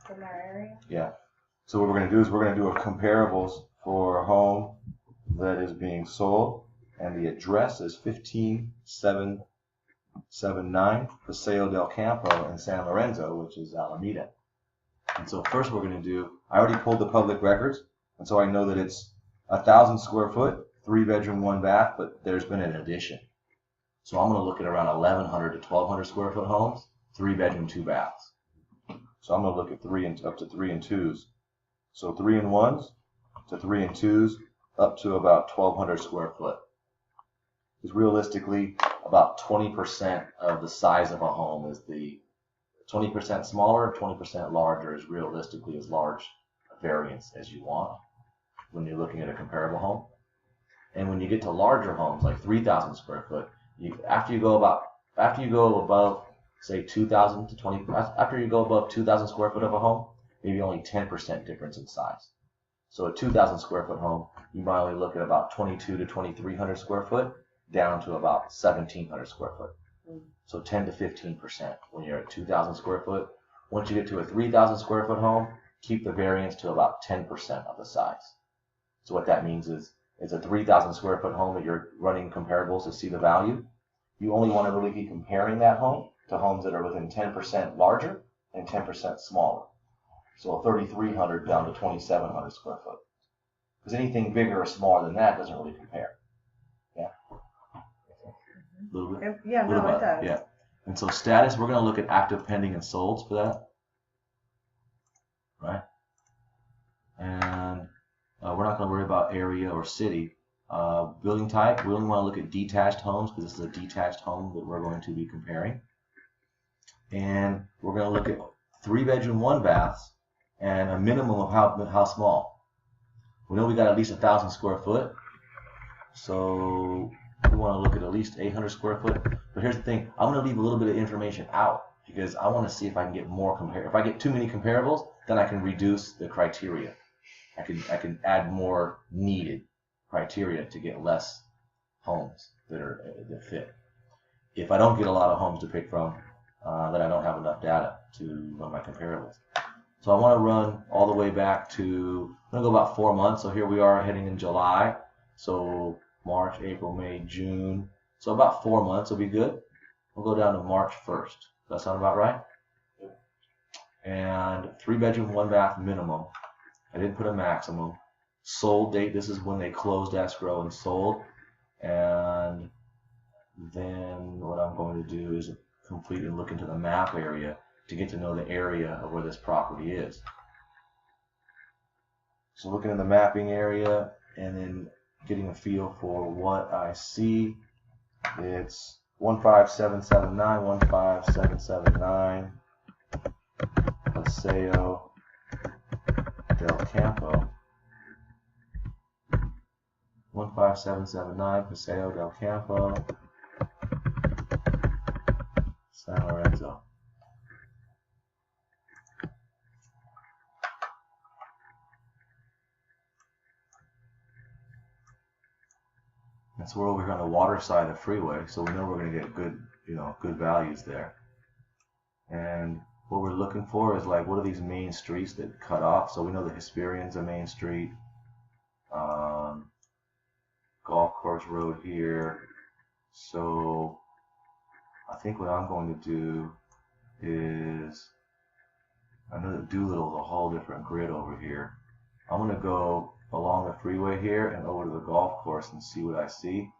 From our area? Yeah. So what we're going to do is we're going to do a comparables for a home that is being sold, and the address is 15779 Paseo del Campo in San Lorenzo, which is Alameda. And so first we're going to do, I already pulled the public records, and so I know that it's 1,000 square foot, 3-bedroom, 1 bath, but there's been an addition. So I'm going to look at around 1,100 to 1,200 square foot homes, 3-bedroom, 2 baths. So I'm going to look at up to 3 and 2s. So 3 and 1s to 3 and 2s up to about 1,200 square foot. Because realistically, about 20% of the size of a home is 20% smaller, 20% larger is realistically as large a variance as you want when you're looking at a comparable home. And when you get to larger homes, like 3,000 square foot, after you go above, say 2,000 to 20, after you go above 2,000 square foot of a home, maybe only 10% difference in size. So a 2,000 square foot home, you might only look at about 2,200 to 2,300 square foot, down to about 1,700 square foot. So 10 to 15% when you're at 2,000 square foot. Once you get to a 3,000 square foot home, keep the variance to about 10% of the size. So what that means is, it's a 3,000 square foot home that you're running comparables to see the value. You only want to really be comparing that home to homes that are within 10% larger and 10% smaller. So a 3,300 down to 2,700 square foot. Because anything bigger or smaller than that doesn't really compare. Yeah? A little bit? Yeah, no, it does. Yeah. And so status, we're going to look at active, pending, and solds for that. Right? And we're not going to worry about area or city. Building type, we only want to look at detached homes because this is a detached home that we're going to be comparing. And we're going to look at 3-bedroom, 1 baths and a minimum of how small. We know we got at least 1,000 square foot, so we want to look at least 800 square foot. But here's the thing, I'm going to leave a little bit of information out because I want to see if I can get more If I get too many comparables, then I can reduce the criteria. I can add more needed criteria to get less homes that fit. If I don't get a lot of homes to pick from, then I don't have enough data to run my comparables. So I want to run all the way back to, I'm going to go about 4 months. So here we are heading in July. So March, April, May, June. So about 4 months will be good. We'll go down to March 1st. Does that sound about right? And 3-bedroom, 1 bath minimum. I didn't put a maximum. Sold date, this is when they closed escrow and sold. And then what I'm going to do is complete and look into the map area to get to know the area of where this property is. So looking in the mapping area and then getting a feel for what I see. It's 15779, 15779, Paseo del Campo. 15779, Paseo del Campo, San Lorenzo. And so we're over here on the water side of the freeway, so we know we're going to get good values there. And what we're looking for is like, what are these main streets that cut off? So we know the Hesperion's a main street. Golf course road here. So I think what I'm going to do is, I know that Doolittle's a whole different grid over here. I'm going to go along the freeway here and over to the golf course and see what I see.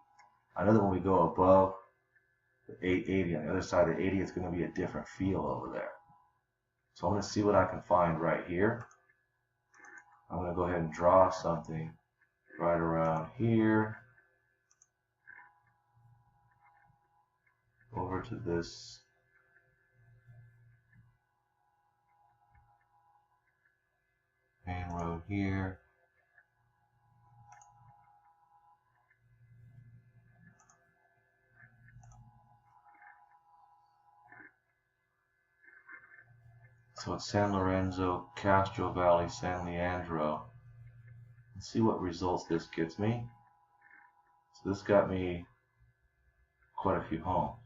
I know that when we go above the 880 on the other side of the 80, it's going to be a different feel over there. So I'm going to see what I can find right here. I'm going to go ahead and draw something right around here, over to this main road here. So it's San Lorenzo, Castro Valley, San Leandro. Let's see what results this gets me. So this got me quite a few homes.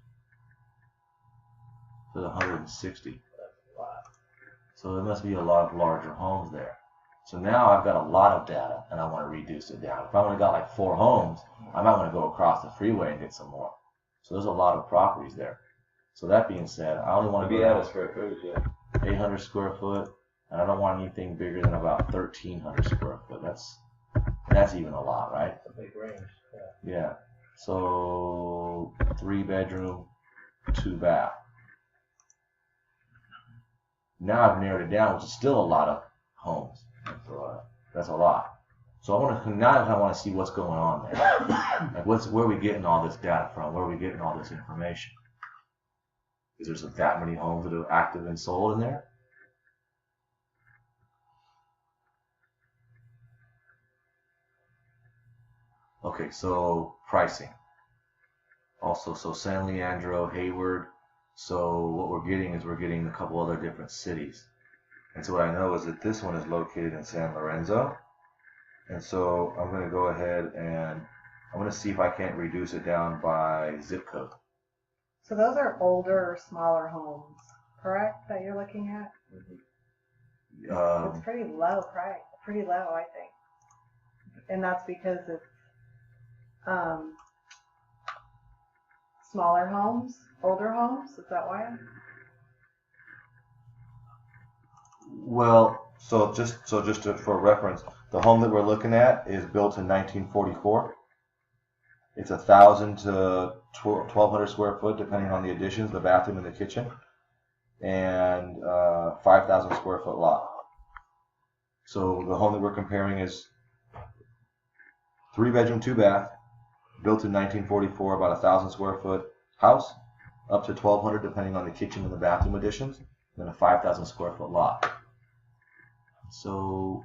So 160. So there must be a lot of larger homes there. So now I've got a lot of data and I want to reduce it down. If I only got like 4 homes, I might want to go across the freeway and get some more. So there's a lot of properties there. So that being said, I only want to be out of square footage, yeah. 800 square foot, and I don't want anything bigger than about 1,300 square foot. That's even a lot, right? It's a big range. Yeah. So 3 bedroom, 2 bath. Now I've narrowed it down, which is still a lot of homes. That's a lot. So I want to see what's going on there. Like where are we getting all this data from? Where are we getting all this information? Is there that many homes that are active and sold in there? Okay, so pricing. Also, so San Leandro, Hayward. So what we're getting is a couple other different cities. And so what I know is that this one is located in San Lorenzo. And so I'm going to go ahead and I'm going to see if I can't reduce it down by zip code. So those are older, smaller homes, correct, that you're looking at? It's pretty low price, pretty low, I think. And that's because it's smaller homes, older homes, is that why? Well, so just for reference, the home that we're looking at is built in 1944. It's 1,000 to 1,200 square foot, depending on the additions, the bathroom and the kitchen, and 5,000 square foot lot. So the home that we're comparing is 3 bedroom, 2 bath, built in 1944, about 1,000 square foot house, up to 1,200 depending on the kitchen and the bathroom additions, and then a 5,000 square foot lot. So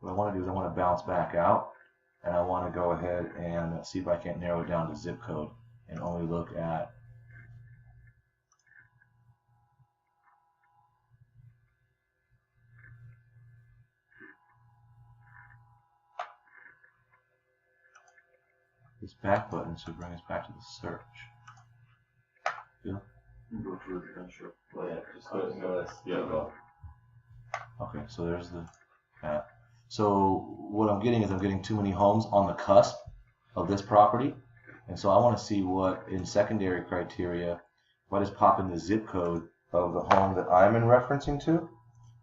what I want to do is I want to bounce back out, and I want to go ahead and see if I can't narrow it down to zip code and only look at this back button should bring us back to the search. Yeah. Go to residential. Well, yeah, just go to notice. Yeah, go. Okay, so there's the map. So what I'm getting is I'm getting too many homes on the cusp of this property. And so I want to see what, in secondary criteria, what is popping the zip code of the home that I'm in referencing to.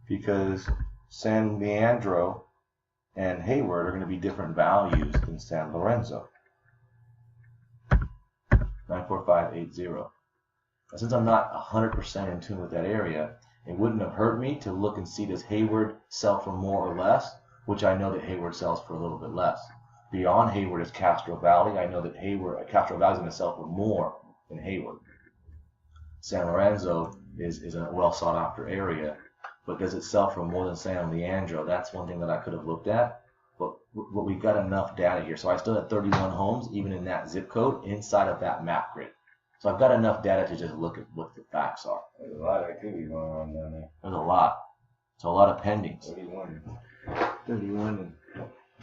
Because San Leandro and Hayward are going to be different values than San Lorenzo. 94580. Now, since I'm not 100% in tune with that area, it wouldn't have hurt me to look and see does Hayward sell for more or less, which I know that Hayward sells for a little bit less. Beyond Hayward is Castro Valley. I know that Castro Valley is going to sell for more than Hayward. San Lorenzo is a well sought after area, but does it sell for more than San Leandro? That's one thing that I could have looked at, but we've got enough data here. So I still had 31 homes, even in that zip code, inside of that map grid. So I've got enough data to just look at what the facts are. There's a lot of activity going on down there. There's a lot. So a lot of pendings. 31 and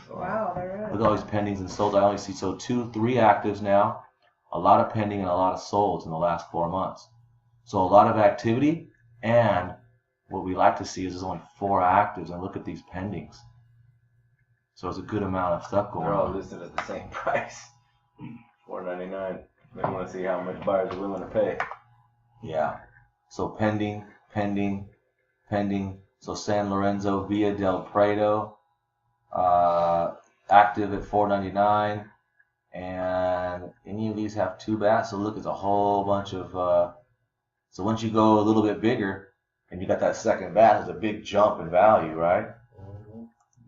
Wow, there is. Look at all these pendings and solds. I only see 2, 3 actives now, a lot of pending and a lot of solds in the last 4 months. So a lot of activity, and what we like to see is there's only 4 actives, and look at these pendings. So it's a good amount of stuff going on. they're all listed at the same price. $499. They want to see how much buyers are willing to pay. Yeah. So pending. So San Lorenzo, Villa del Prado, active at $499, and any of these have 2 baths. So look, it's a whole bunch of. So once you go a little bit bigger, and you got that second bath, there's a big jump in value, right?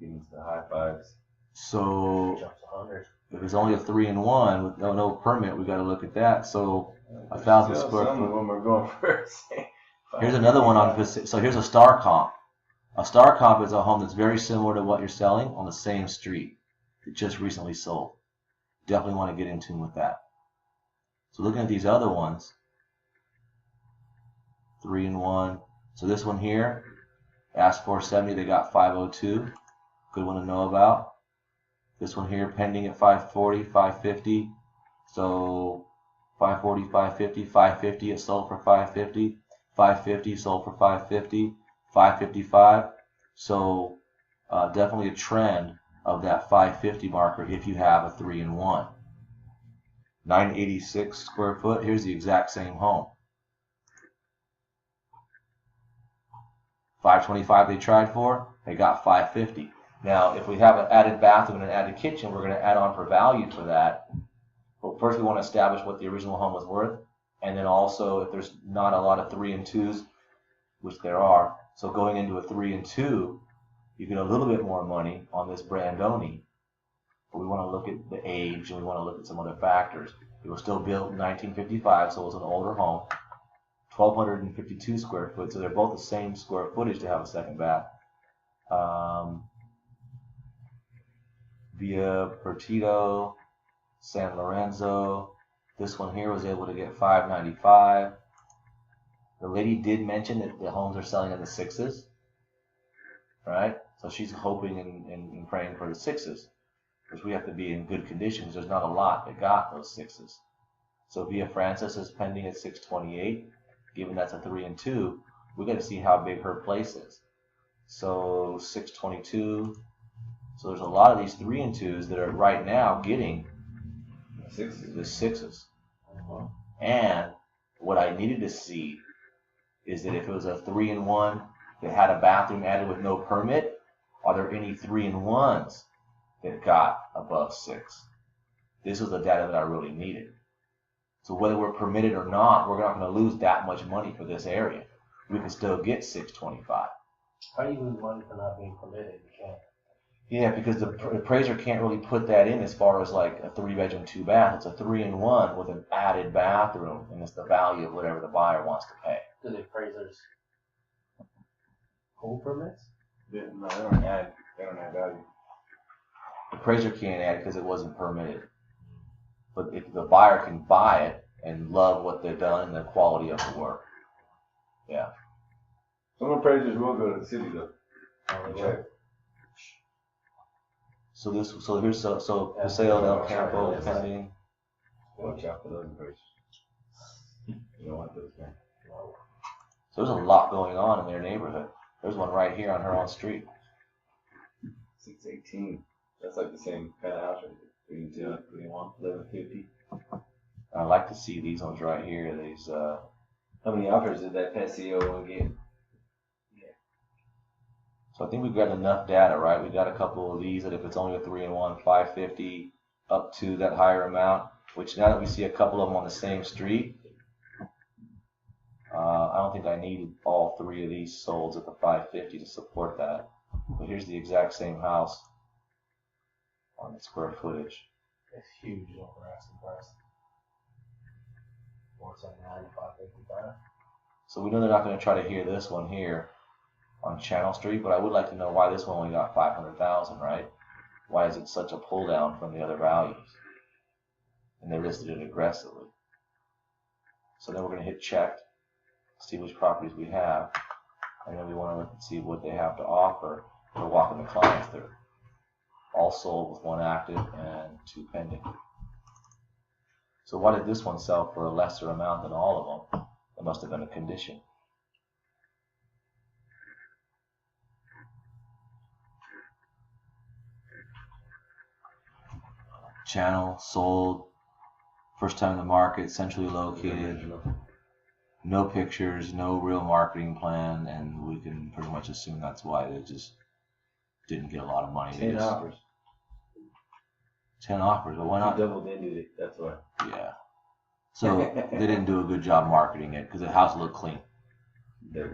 Getting to the high fives. So Jumps 100. if it's only a 3-in-1 with no permit, we got to look at that. So 1,000 square Some of foot. them are going for. Here's another one on. So here's a star comp. A star comp is a home that's very similar to what you're selling on the same street. It just recently sold. Definitely want to get in tune with that. So looking at these other ones, 3-in-1. So this one here, asked 470, they got 502. Good one to know about. This one here, pending at 540, 550. So 540, 550, 550, it sold for 550. 550 sold for 550. 555. So definitely a trend of that 550 marker if you have a 3-in-1. 986 square foot. Here's the exact same home. 525 they tried for, they got 550. Now, if we have an added bathroom and an added kitchen, we're going to add on for value for that. But first, we want to establish what the original home was worth, and then also if there's not a lot of 3-in-2s, which there are. So going into a 3-in-2, you get a little bit more money on this Brandoni. But we want to look at the age, and we want to look at some other factors. It was still built in 1955, so it was an older home. 1,252 square foot, so they're both the same square footage to have a second bath. Via Pertito, San Lorenzo. This one here was able to get 595. The lady did mention that the homes are selling in the 6s, right? So she's hoping and praying for the 6s, which we have to be in good condition because there's not a lot that got those 6s. So Via Francis is pending at 628. Given that's a 3-in-2, we got to see how big her place is. So 622. So there's a lot of these 3-in-2s that are right now getting the 6s. And what I needed to see is that if it was a 3-in-1 that had a bathroom added with no permit, are there any 3-in-1s that got above 6? This was the data that I really needed. So whether we're permitted or not, we're not going to lose that much money for this area. We can still get 625. How do you lose money for not being permitted? You can't. Yeah, because the appraiser can't really put that in as far as like a 3-bedroom, 2-bath. It's a 3-in-1 with an added bathroom, and it's the value of whatever the buyer wants to pay. Do the appraisers hold permits? No, they don't add value. The appraiser can't add it because it wasn't permitted. But if the buyer can buy it and love what they've done and the quality of the work. Yeah. Some appraisers will go to the city though. Check. So here's Paseo del Campo pending. Watch out for those appraisers. You don't want those guys. So there's a lot going on in their neighborhood. There's one right here on her own street. 618. That's like the same kind of house right there. 3-in-2, 3-in-1, 1150. I like to see these ones right here. These How many offers did that Paseo one get? So I think we've got enough data, right? We've got a couple of these that if it's only a 3-in-1, 550 up to that higher amount, which now that we see a couple of them on the same street, I don't think I need all 3 of these sold at the 550 to support that. But here's the exact same house on the square footage. It's huge over asking price. 479, 555. So we know they're not going to try to hear this one here on Channel Street, but I would like to know why this one only got 500,000, right? Why is it such a pull down from the other values? And they listed it aggressively. So then we're going to hit check, see which properties we have, and then we want to look and see what they have to offer. We're walking the clients through. All sold with 1 active and 2 pending. So why did this one sell for a lesser amount than all of them? It must have been a condition. Channel sold, first time in the market, centrally located, no pictures, no real marketing plan, and we can pretty much assume that's why they just didn't get a lot of money. 10 offers. 10 offers, well, why not? You doubled into it, that's why. Yeah. So they didn't do a good job marketing it because the house looked clean. That's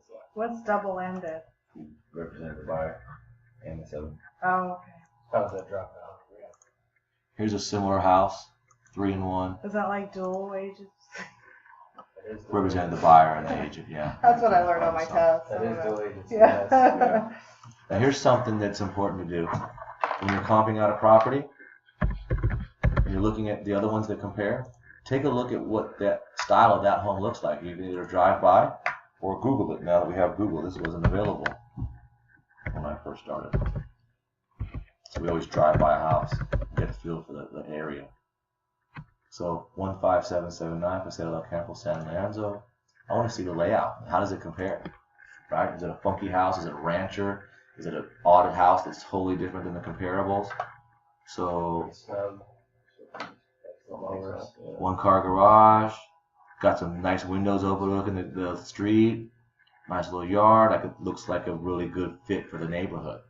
why. What's double-ended? Represent the buyer and the seller. Oh, okay. How does that drop out? Here's a similar house, 3-in-1, Is that like dual wages? represented the buyer and the agent, yeah. That's what I learned on my test. That is the agency. Yeah. Yes. Now here's something that's important to do. When you're comping out a property, and you're looking at the other ones that compare, take a look at what that style of that home looks like. You can either drive by or Google it. Now that we have Google, this wasn't available when I first started. So we always drive by a house, get a feel for the area. So 15779 Paseo del Campo, San Lorenzo. I want to see the layout. How does it compare? right? Is it a funky house? Is it a rancher? Is it an odd house that's totally different than the comparables? So Snug. That's the lowers. one car garage, got some nice windows overlooking the street, nice little yard. Like it looks like a really good fit for the neighborhood.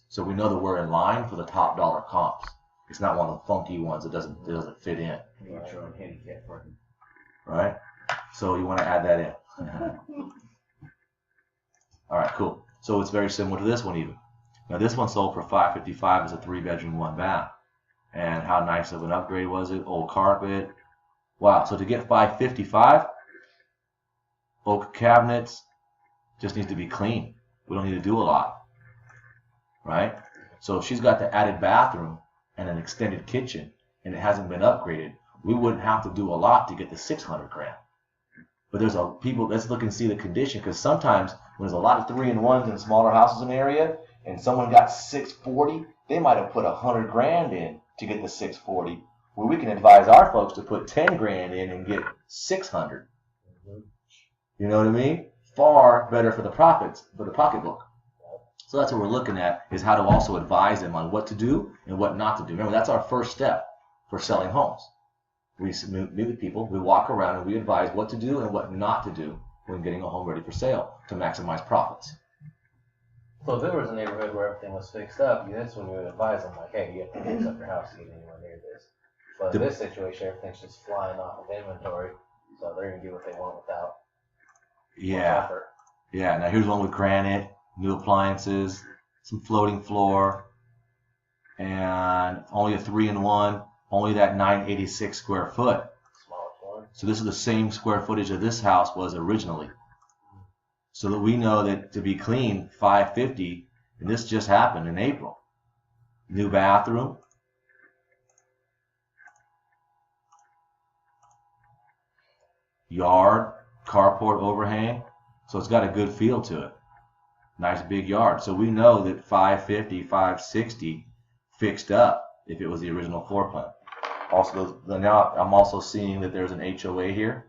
So we know that we're in line for the top dollar comps. It's not one of the funky ones that doesn't fit in, Neutral and handicap parking. right? So you want to add that in. All right, cool. So it's very similar to this one even. Now this one sold for $555 as a 3-bedroom, 1 bath. And how nice of an upgrade was it? Old carpet. Wow. So to get $555, oak cabinets, just needs to be clean. We don't need to do a lot, right? So if she's got the added bathroom and an extended kitchen and it hasn't been upgraded, we wouldn't have to do a lot to get the $600 grand. But there's people, let's look and see the condition, because sometimes when there's a lot of 3-in-1s in smaller houses in the area and someone got $640, they might have put $100 grand in to get the $640, where we can advise our folks to put $10 grand in and get $600. You know what I mean? Far better for the profits, for the pocketbook. So that's what we're looking at, is how to also advise them on what to do and what not to do. Remember, that's our first step for selling homes. We meet with people, we walk around, and we advise what to do and what not to do when getting a home ready for sale to maximize profits. So if there was a neighborhood where everything was fixed up, that's when you would advise them, like, hey, you have to fix up your house to get anywhere near this. But in this situation, everything's just flying off of inventory, so they're going to get what they want without Yeah. effort. Yeah, now here's one with granite, new appliances, some floating floor, and only a 3-in-1, only that 986 square foot. Smallest one. So this is the same square footage that this house was originally. So that we know that to be clean, $550, and this just happened in April. New bathroom. Yard, carport overhang. So it's got a good feel to it. Nice big yard. So we know that $550, $560 fixed up if it was the original floor plan. Also, now I'm also seeing that there's an HOA here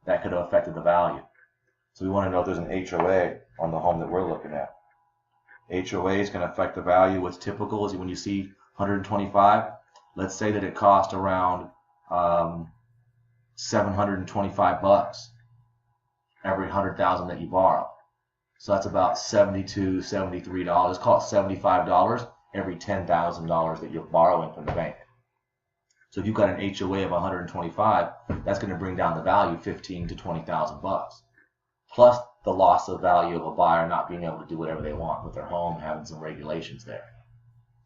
that could have affected the value. So we want to know if there's an HOA on the home that we're looking at. HOA is going to affect the value. What's typical is when you see 125, let's say that it cost around $725 every 100,000 that you borrow. So that's about $72, $73. Let's call it $75 every $10,000 that you're borrowing from the bank. So if you've got an HOA of 125, that's going to bring down the value $15,000 to $20,000. Plus the loss of value of a buyer not being able to do whatever they want with their home, having some regulations there.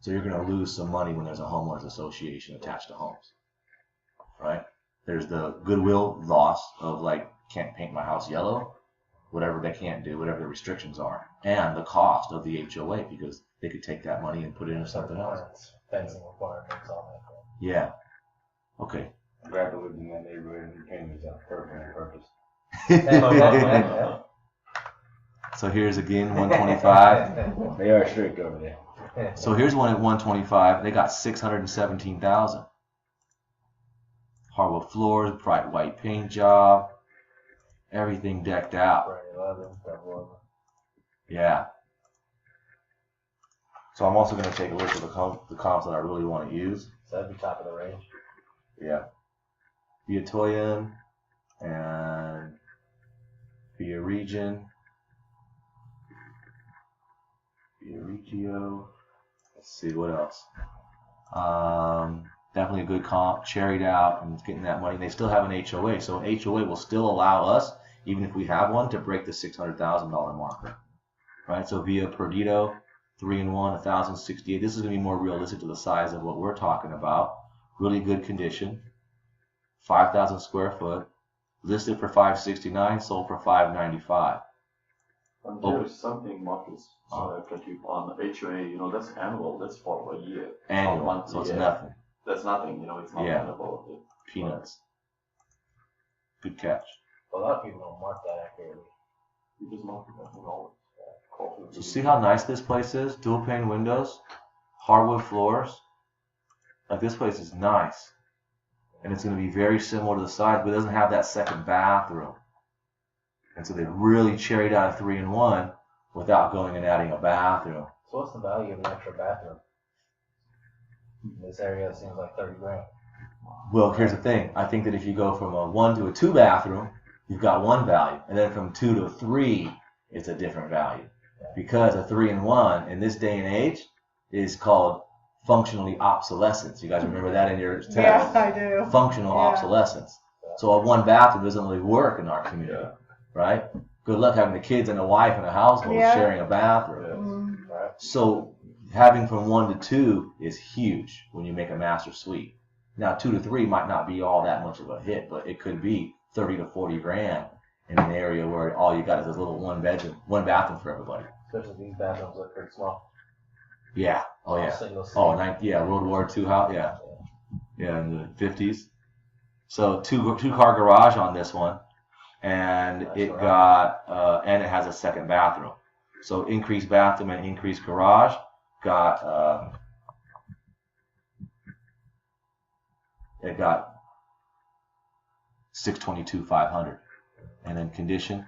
So you're going to lose some money when there's a homeowners association attached to homes, right? There's the goodwill loss of, like, can't paint my house yellow, whatever they can't do, whatever the restrictions are, and the cost of the HOA, because they could take that money and put it into something else. Fencing requirements, all that. Yeah. Okay. Grandpa lived in that neighborhood and came to that purpose. So here's again 125. They are strict over there. So here's one at 125. They got 617,000. Hardwood floors, bright white paint job, everything decked out. Right, 11, double 11. Yeah. So I'm also going to take a look at the comps that I really want to use. So that'd be top of the range. Yeah. Via Toyin and Via Region. Via Regio. Let's see what else. Definitely a good comp, cherried out, and getting that money. They still have an HOA, so an HOA will still allow us, even if we have one, to break the $600,000 marker. Right? So via Perdido, 3-in-1, 1,068. This is going to be more realistic to the size of what we're talking about. Really good condition. 5,000 square foot. Listed for $569, sold for $595. And there is something, Marcus, sorry I cut you on the HOA, that's annual, that's for a year. Annual, monthly, so it's yeah. nothing. That's nothing, it's not Yeah. annual. Peanuts. Good catch. Well, a lot of people don't mark that accurately. You just mark it, So see how nice this place is? Dual pane windows, hardwood floors. Like, this place is nice. And it's going to be very similar to the size, but it doesn't have that second bathroom. And so they really cherried out a 3-in-1 without going and adding a bathroom. So what's the value of an extra bathroom? This area seems like 30 grand. Well, here's the thing. I think that if you go from a 1 to a 2 bathroom, you've got one value. And then from 2 to a 3, it's a different value. Because a 3-in-1 in this day and age is called functionally obsolescence. You guys remember that in your text? Yeah, I do. Functional Yeah. obsolescence. So a 1 bathroom doesn't really work in our community, right? Good luck having the kids and a wife in a household Yeah. sharing a bathroom. Mm. Right? So having from 1 to 2 is huge when you make a master suite. Now 2 to 3 might not be all that much of a hit, but it could be 30 to 40 grand in an area where all you got is this little 1 bedroom, 1 bathroom for everybody. Especially these bathrooms look pretty small. Yeah. Oh yeah. Single seat. Oh, World War II house. Yeah. Yeah, in the 50s. So two car garage on this one, and Nice it garage. got and it has a second bathroom. So increased bathroom and increased garage got it got 622,500, and then condition.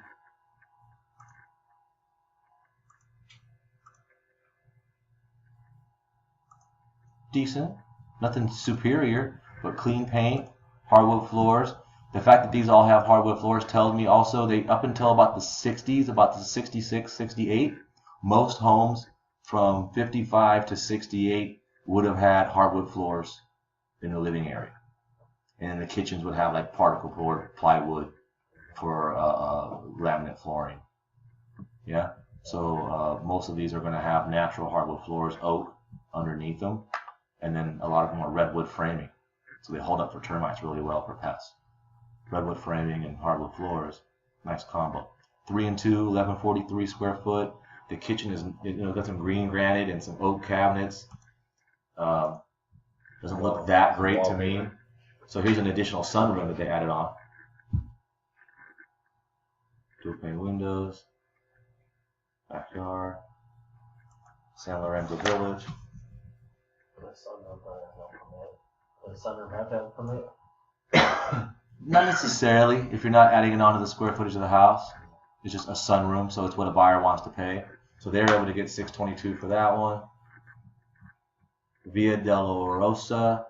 Decent, nothing superior, but clean paint, hardwood floors. The fact that these all have hardwood floors tells me also they up until about the 60s, about the 66, 68, most homes from 55 to 68 would have had hardwood floors in the living area. And the kitchens would have like particle board, plywood for laminate flooring. Yeah, so most of these are going to have natural hardwood floors, oak underneath them. And then a lot of them are redwood framing. So they hold up for termites really well for pests. Redwood framing and hardwood floors, nice combo. 3 and 2, 1143 square foot. The kitchen is, got some green granite and some oak cabinets. Doesn't look that great to me. So here's an additional sunroom that they added on. Dual pane windows. Backyard. San Lorenzo Village. The sunroom probably has no permit. Does the sunroom have to have a permit? Not necessarily if you're not adding it onto the square footage of the house. It's just a sunroom, so it's what a buyer wants to pay. So they're able to get $622 for that one. Via Dolorosa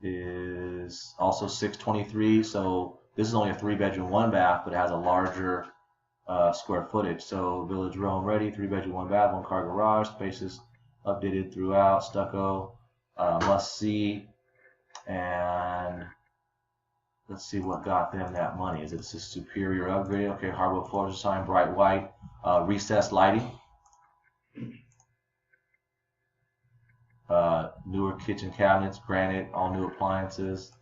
is also $623. So this is only a 3-bedroom, 1 bath, but it has a larger square footage. So Village Row ready, 3-bedroom, 1 bath, 1 car garage, spaces updated throughout, stucco, must see, and let's see what got them that money. Is it a superior upgrade? Okay, hardwood floors assigned, bright white, recessed lighting. Newer kitchen cabinets, granite, all new appliances.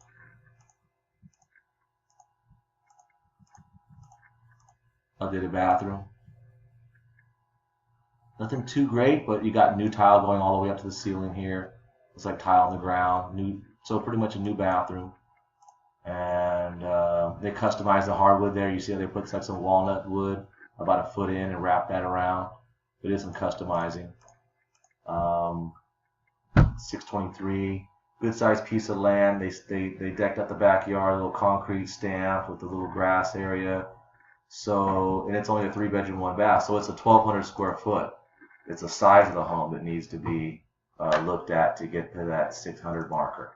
Updated bathroom. Nothing too great, but you got new tile going all the way up to the ceiling here. It's like tile on the ground. So pretty much a new bathroom. And they customized the hardwood there. You see how they put like some walnut wood about a foot in and wrap that around. It is some customizing. 623, good sized piece of land. They decked out the backyard, a little concrete stamp with a little grass area. So, and it's only a 3-bedroom, 1 bath. So it's a 1,200 square foot. It's the size of the home that needs to be looked at to get to that 600 marker.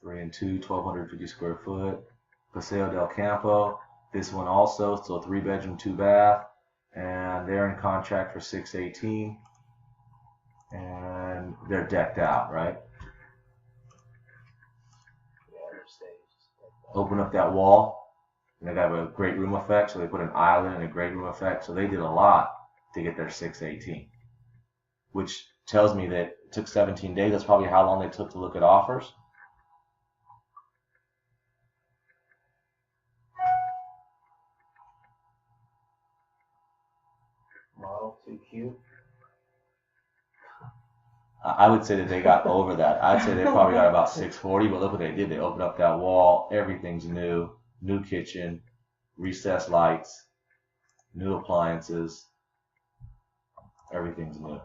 3 and 2, 1,250 square foot. Paseo del Campo. This one also, still 3-bedroom, 2 bath, and they're in contract for $618, and they're decked out, right? Yeah, they're staged. Open up that wall, and they have a great room effect, so they put an island and a great room effect, so they did a lot to get their $618, which tells me that it took 17 days. That's probably how long they took to look at offers. Model, too cute. I would say that they got over that. I'd say they probably got about 640, but look what they did. They opened up that wall. Everything's new. New kitchen, recessed lights, new appliances. Everything's new.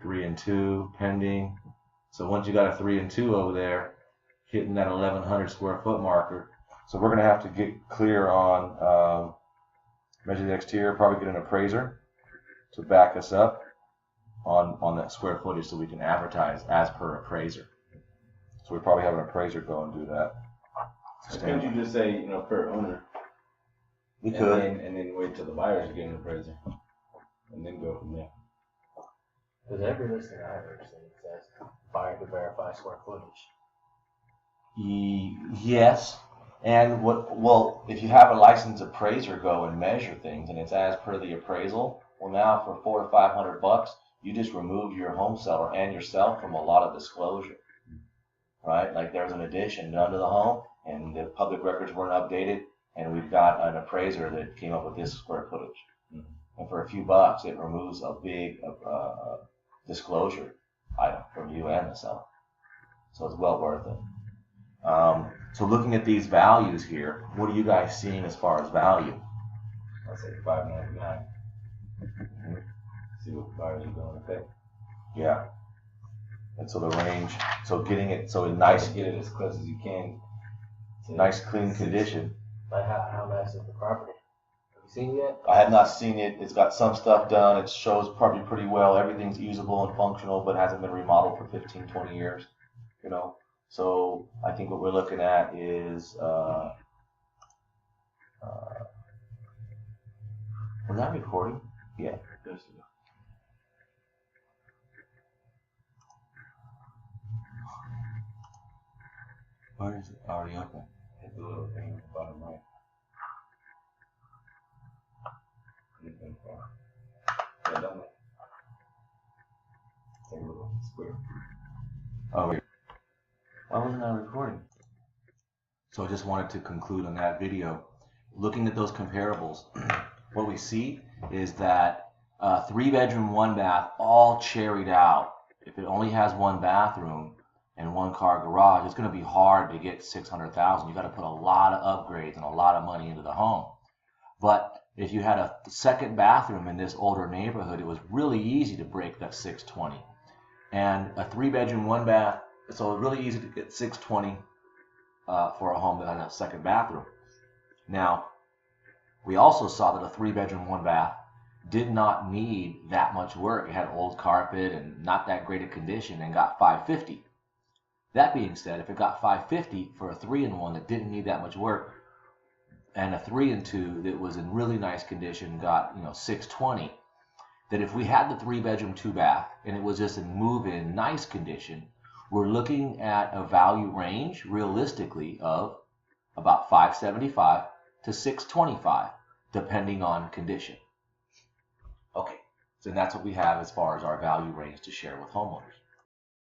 3 and 2, pending. So once you got a 3 and 2 over there, hitting that 1,100 square foot marker. So we're going to have to get clear on measure the exterior, probably get an appraiser to back us up on that square footage so we can advertise as per appraiser. So we probably have an appraiser go and do that. Couldn't you just say, per owner? We could. And then wait till the buyers get an appraiser. And then go from there. Because every listing I've ever seen says buyer to verify square footage. Yes. And if you have a licensed appraiser go and measure things and it's as per the appraisal, well now for $400 to $500, you just remove your home seller and yourself from a lot of disclosure. Right? Like there's an addition done to the home and the public records weren't updated and we've got an appraiser that came up with this square footage. And for a few bucks, it removes a big disclosure item from you and the seller. So it's well worth it. So looking at these values here, what are you guys seeing as far as value? I'll say $599. See what the buyers are going to pay. Yeah. And so the range, so getting it, so in nice, Get it as close as you can. To nice clean condition. Like how nice is the property? Have you seen it yet? I have not seen it. It's got some stuff done. It shows probably pretty well. Everything's usable and functional, but hasn't been remodeled for 15, 20 years. So I think what we're looking at is, was that recording? Yeah. Yes, Where is it? Already open. hit the little thing at the bottom right. Yeah, down there. Take a little square. Oh, wait. Why wasn't I recording? So I just wanted to conclude on that video. Looking at those comparables, what we see is that 3-bedroom, 1-bath, all cherried out. If it only has 1 bathroom and 1-car garage, it's going to be hard to get $600,000. You got to put a lot of upgrades and a lot of money into the home. But if you had a 2nd bathroom in this older neighborhood, it was really easy to break that 620. And a 3-bedroom, 1-bath, so it's really easy to get 620 for a home that has a 2nd bathroom. Now, we also saw that a 3-bedroom, 1-bath did not need that much work. It had old carpet and not that great a condition and got $550. That being said, if it got $550 for a 3-in-1 that didn't need that much work, and a 3-in-2 that was in really nice condition got $620, that if we had the 3-bedroom, 2-bath and it was just in move-in nice condition, we're looking at a value range realistically of about $575 to $625 depending on condition. Okay, so that's what we have as far as our value range to share with homeowners.